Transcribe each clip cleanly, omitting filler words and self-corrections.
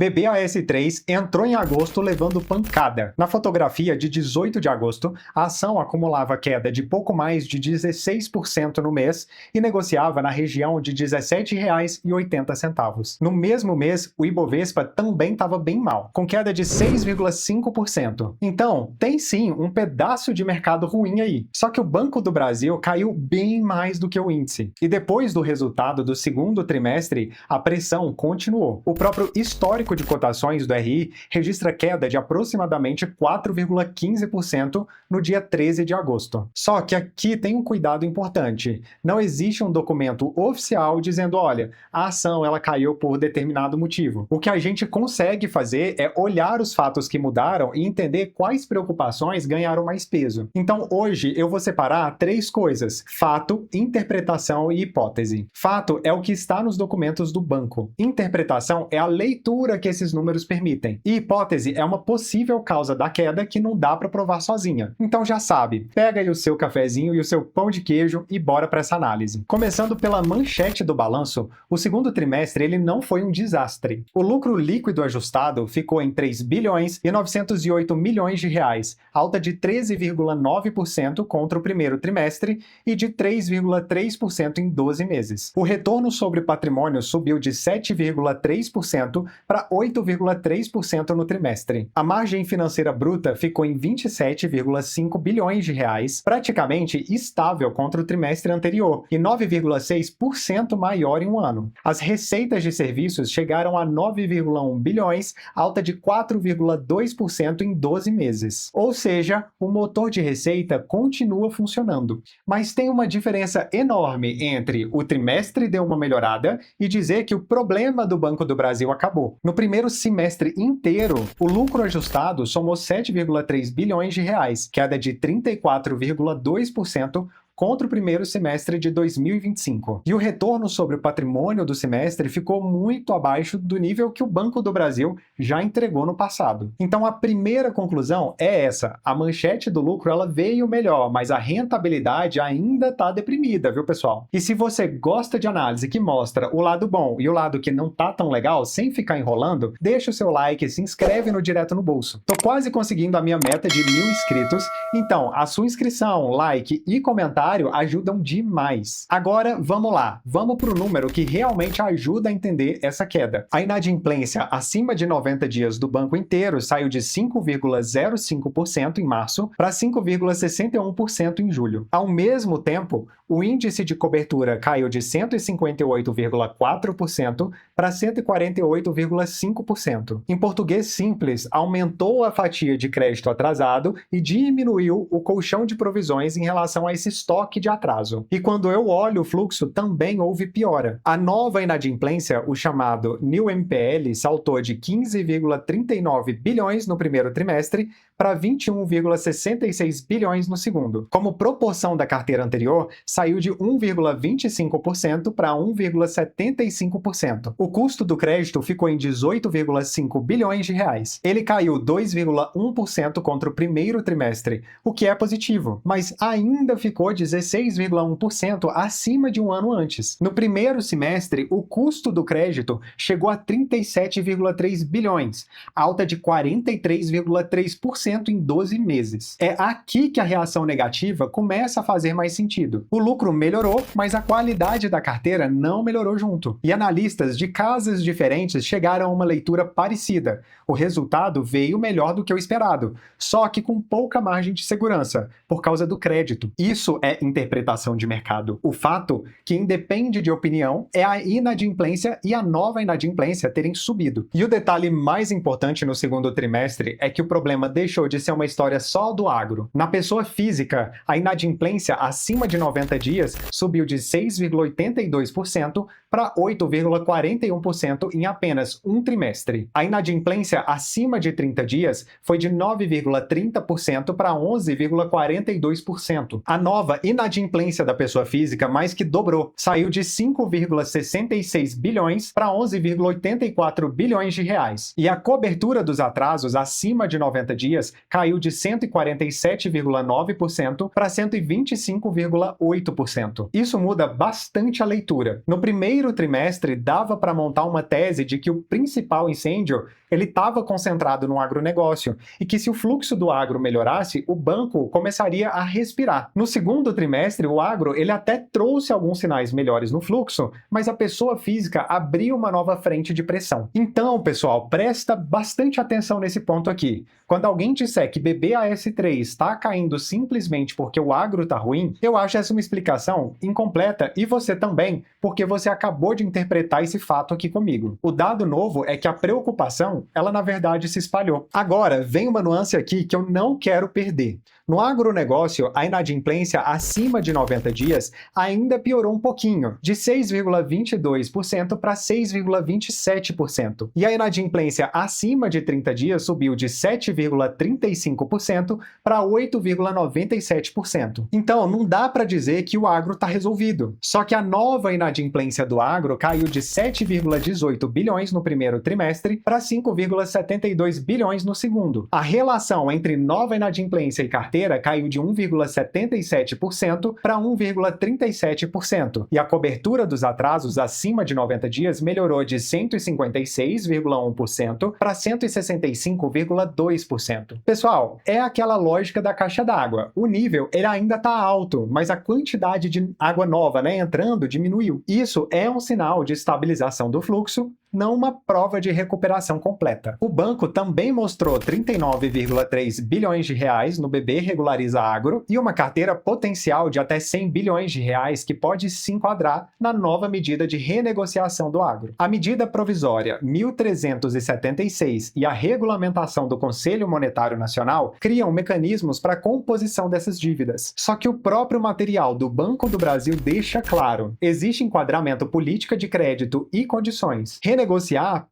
BBAS3 entrou em agosto levando pancada. Na fotografia de 18 de agosto, a ação acumulava queda de pouco mais de 16% no mês e negociava na região de R$ 17,80. No mesmo mês, o Ibovespa também estava bem mal, com queda de 6,5%. Então, tem sim um pedaço de mercado ruim aí. Só que o Banco do Brasil caiu bem mais do que o índice. E depois do resultado do segundo trimestre, a pressão continuou. O próprio histórico de cotações do RI registra queda de aproximadamente 4,15% no dia 13 de agosto. Só que aqui tem um cuidado importante. Não existe um documento oficial dizendo, olha, a ação ela caiu por determinado motivo. O que a gente consegue fazer é olhar os fatos que mudaram e entender quais preocupações ganharam mais peso. Então hoje eu vou separar três coisas: fato, interpretação e hipótese. Fato é o que está nos documentos do banco. Interpretação é a leitura que esses números permitem. E hipótese é uma possível causa da queda que não dá para provar sozinha. Então já sabe, pega aí o seu cafezinho e o seu pão de queijo e bora para essa análise. Começando pela manchete do balanço, o segundo trimestre ele não foi um desastre. O lucro líquido ajustado ficou em 3 bilhões e 908 milhões de reais, alta de 13,9% contra o primeiro trimestre e de 3,3% em 12 meses. O retorno sobre patrimônio subiu de 7,3% para 8,3% no trimestre. A margem financeira bruta ficou em 27,5 bilhões de reais, praticamente estável contra o trimestre anterior e 9,6% maior em um ano. As receitas de serviços chegaram a 9,1 bilhões, alta de 4,2% em 12 meses. Ou seja, o motor de receita continua funcionando. Mas tem uma diferença enorme entre o trimestre deu uma melhorada e dizer que o problema do Banco do Brasil acabou. No primeiro semestre inteiro, o lucro ajustado somou 7,3 bilhões de reais, queda de 34,2% contra o primeiro semestre de 2025. E o retorno sobre o patrimônio do semestre ficou muito abaixo do nível que o Banco do Brasil já entregou no passado. Então a primeira conclusão é essa: a manchete do lucro ela veio melhor, mas a rentabilidade ainda está deprimida, viu pessoal? E se você gosta de análise que mostra o lado bom e o lado que não tá tão legal, sem ficar enrolando, deixa o seu like e se inscreve no Direto no Bolso. Tô quase conseguindo a minha meta de 1.000 inscritos, então a sua inscrição, like e comentário ajudam demais. Agora, vamos lá. Vamos para o número que realmente ajuda a entender essa queda. A inadimplência acima de 90 dias do banco inteiro saiu de 5,05% em março para 5,61% em julho. Ao mesmo tempo, o índice de cobertura caiu de 158,4% para 148,5%. Em português simples, aumentou a fatia de crédito atrasado e diminuiu o colchão de provisões em relação a esse estoque de atraso. E quando eu olho o fluxo, também houve piora. A nova inadimplência, o chamado New NPL, saltou de 15,39 bilhões no primeiro trimestre para 21,66 bilhões no segundo. Como proporção da carteira anterior, saiu de 1,25% para 1,75%. O custo do crédito ficou em 18,5 bilhões de reais. Ele caiu 2,1% contra o primeiro trimestre, o que é positivo, mas ainda ficou 16,1% acima de um ano antes. No primeiro semestre, o custo do crédito chegou a 37,3 bilhões, alta de 43,3% em 12 meses. É aqui que a reação negativa começa a fazer mais sentido. O lucro melhorou, mas a qualidade da carteira não melhorou junto. E analistas de casas diferentes chegaram a uma leitura parecida. O resultado veio melhor do que o esperado, só que com pouca margem de segurança, por causa do crédito. Isso é interpretação de mercado. O fato que independe de opinião é a inadimplência e a nova inadimplência terem subido. E o detalhe mais importante no segundo trimestre é que o problema deixou de ser uma história só do agro. Na pessoa física, a inadimplência acima de 90 dias subiu de 6,82% para 8,41% em apenas um trimestre. A inadimplência acima de 30 dias foi de 9,30% para 11,42%. A nova inadimplência da pessoa física mais que dobrou, saiu de 5,66 bilhões para 11,84 bilhões de reais. E a cobertura dos atrasos acima de 90 dias caiu de 147,9% para 125,8%. Isso muda bastante a leitura. No primeiro trimestre, dava para montar uma tese de que o principal incêndio ele estava concentrado no agronegócio e que se o fluxo do agro melhorasse, o banco começaria a respirar. No segundo trimestre, o agro ele até trouxe alguns sinais melhores no fluxo, mas a pessoa física abriu uma nova frente de pressão. Então, pessoal, presta bastante atenção nesse ponto aqui. Quando alguém disser que BBAS3 está caindo simplesmente porque o agro está ruim, eu acho essa uma explicação incompleta e você também, porque você acabou de interpretar esse fato aqui comigo. O dado novo é que a preocupação, ela na verdade se espalhou. Agora, vem uma nuance aqui que eu não quero perder. No agronegócio, a inadimplência acima de 90 dias ainda piorou um pouquinho, de 6,22% para 6,27%. E a inadimplência acima de 30 dias subiu de 7,35% para 8,97%. Então, não dá para dizer que o agro está resolvido. Só que a nova inadimplência do agro caiu de 7,18 bilhões no primeiro trimestre para 5,72 bilhões no segundo. A relação entre nova inadimplência e carteira caiu de 1,77% para 1,37%, e a cobertura dos atrasos acima de 90 dias melhorou de 156,1% para 165,2%. Pessoal, é aquela lógica da caixa d'água. O nível ele ainda está alto, mas a quantidade de água nova, entrando diminuiu. Isso é um sinal de estabilização do fluxo, não uma prova de recuperação completa. O banco também mostrou 39,3 bilhões de reais no BB Regulariza Agro e uma carteira potencial de até 100 bilhões de reais que pode se enquadrar na nova medida de renegociação do agro. A medida provisória 1376 e a regulamentação do Conselho Monetário Nacional criam mecanismos para a composição dessas dívidas. Só que o próprio material do Banco do Brasil deixa claro: existe enquadramento política de crédito e condições. Renegociar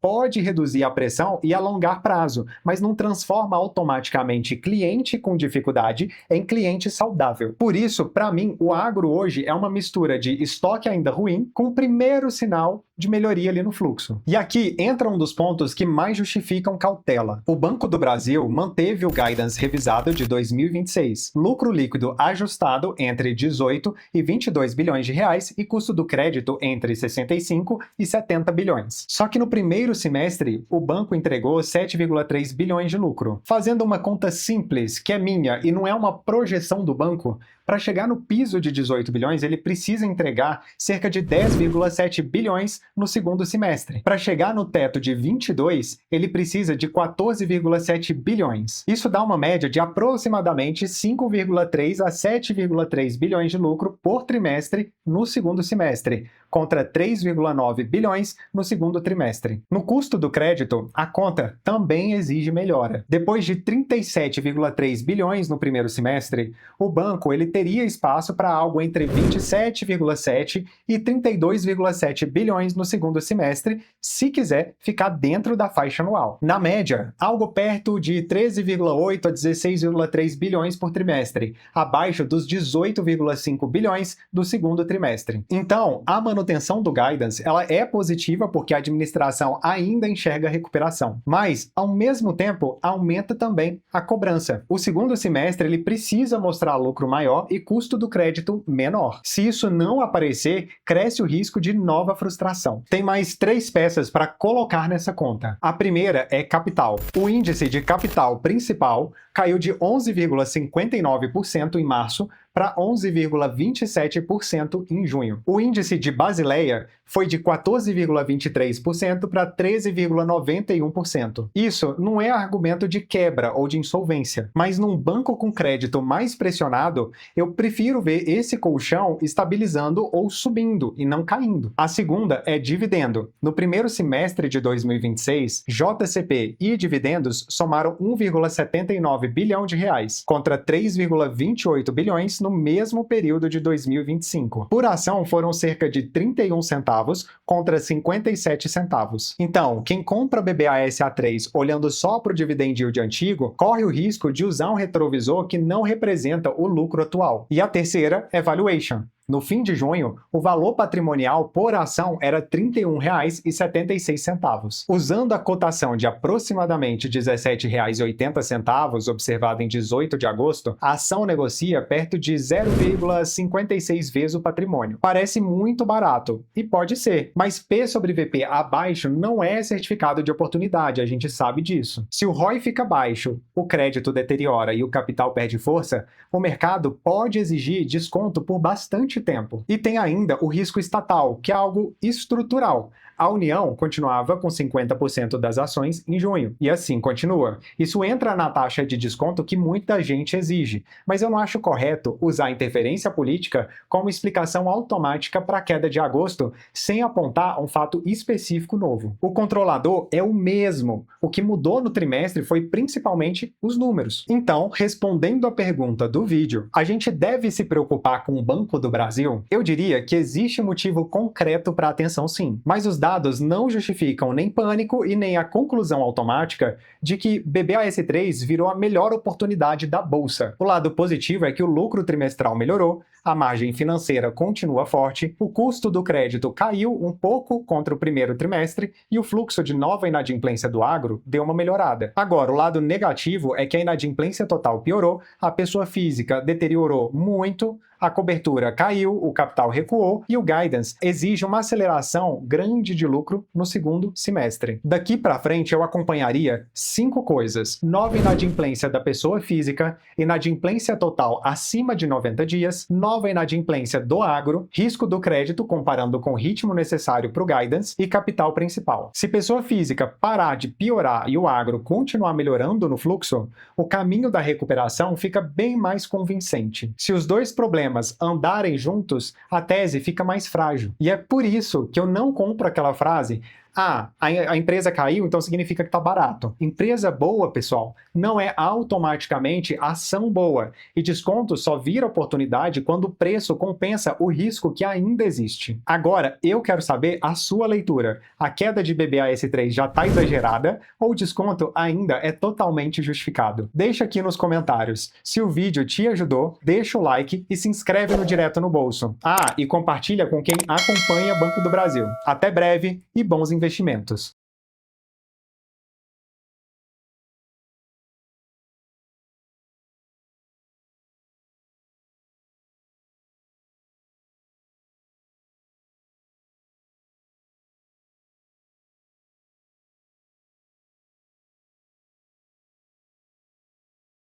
pode reduzir a pressão e alongar prazo, mas não transforma automaticamente cliente com dificuldade em cliente saudável. Por isso, para mim, o agro hoje é uma mistura de estoque ainda ruim com o primeiro sinal de melhoria ali no fluxo. E aqui entra um dos pontos que mais justificam cautela. O Banco do Brasil manteve o guidance revisado de 2026, lucro líquido ajustado entre 18 e 22 bilhões de reais e custo do crédito entre 65 e 70 bilhões. Só que no primeiro semestre, o banco entregou 7,3 bilhões de lucro. Fazendo uma conta simples, que é minha e não é uma projeção do banco, para chegar no piso de 18 bilhões, ele precisa entregar cerca de 10,7 bilhões no segundo semestre. Para chegar no teto de 22, ele precisa de 14,7 bilhões. Isso dá uma média de aproximadamente 5,3 a 7,3 bilhões de lucro por trimestre no segundo semestre, contra 3,9 bilhões no segundo trimestre. No custo do crédito, a conta também exige melhora. Depois de 37,3 bilhões no primeiro semestre, o banco ele teria espaço para algo entre 27,7 e 32,7 bilhões no segundo semestre, se quiser ficar dentro da faixa anual. Na média, algo perto de 13,8 a 16,3 bilhões por trimestre, abaixo dos 18,5 bilhões do segundo trimestre. Então, a manutenção do guidance ela é positiva porque a administração ainda enxerga a recuperação, mas, ao mesmo tempo, aumenta também a cobrança. O segundo semestre ele precisa mostrar lucro maior e custo do crédito menor. Se isso não aparecer, cresce o risco de nova frustração. Tem mais 3 peças para colocar nessa conta. A primeira é capital. O índice de capital principal caiu de 11,59% em março para 11,27% em junho. O índice de Basileia foi de 14,23% para 13,91%. Isso não é argumento de quebra ou de insolvência, mas num banco com crédito mais pressionado, eu prefiro ver esse colchão estabilizando ou subindo e não caindo. A segunda é dividendo. No primeiro semestre de 2026, JCP e dividendos somaram 1,79 bilhão de reais, contra 3,28 bilhões reais no mesmo período de 2025. Por ação foram cerca de 31 centavos contra 57 centavos. Então, quem compra BBAS-A3 olhando só para o dividend yield antigo, corre o risco de usar um retrovisor que não representa o lucro atual. E a terceira é valuation. No fim de junho, o valor patrimonial por ação era R$ 31,76. Usando a cotação de aproximadamente R$ 17,80 observada em 18 de agosto, a ação negocia perto de 0,56 vezes o patrimônio. Parece muito barato, e pode ser, mas P sobre VP abaixo não é certificado de oportunidade, a gente sabe disso. Se o ROI fica baixo, o crédito deteriora e o capital perde força, o mercado pode exigir desconto por bastante tempo. E tem ainda o risco estatal, que é algo estrutural. A União continuava com 50% das ações em junho, e assim continua. Isso entra na taxa de desconto que muita gente exige, mas eu não acho correto usar a interferência política como explicação automática para a queda de agosto, sem apontar um fato específico novo. O controlador é o mesmo. O que mudou no trimestre foi principalmente os números. Então, respondendo à pergunta do vídeo, a gente deve se preocupar com o Banco do Brasil? Eu diria que existe motivo concreto para atenção sim, mas os dados não justificam nem pânico e nem a conclusão automática de que BBAS3 virou a melhor oportunidade da bolsa. O lado positivo é que o lucro trimestral melhorou, a margem financeira continua forte, o custo do crédito caiu um pouco contra o primeiro trimestre e o fluxo de nova inadimplência do agro deu uma melhorada. Agora, o lado negativo é que a inadimplência total piorou, a pessoa física deteriorou muito, a cobertura caiu, o capital recuou e o guidance exige uma aceleração grande de lucro no segundo semestre. Daqui para frente eu acompanharia 5 coisas: nova inadimplência da pessoa física, inadimplência total acima de 90 dias, nova inadimplência do agro, risco do crédito comparando com o ritmo necessário para o guidance e capital principal. Se pessoa física parar de piorar e o agro continuar melhorando no fluxo, o caminho da recuperação fica bem mais convincente. Se os dois problemas andarem juntos, a tese fica mais frágil. E é por isso que eu não compro aquela frase: a empresa caiu, então significa que está barato. Empresa boa, pessoal, não é automaticamente ação boa. E desconto só vira oportunidade quando o preço compensa o risco que ainda existe. Agora, eu quero saber a sua leitura. A queda de BBAS3 já está exagerada ou o desconto ainda é totalmente justificado? Deixa aqui nos comentários. Se o vídeo te ajudou, deixa o like e se inscreve no Direto no Bolso. E compartilha com quem acompanha Banco do Brasil. Até breve e bons investimentos.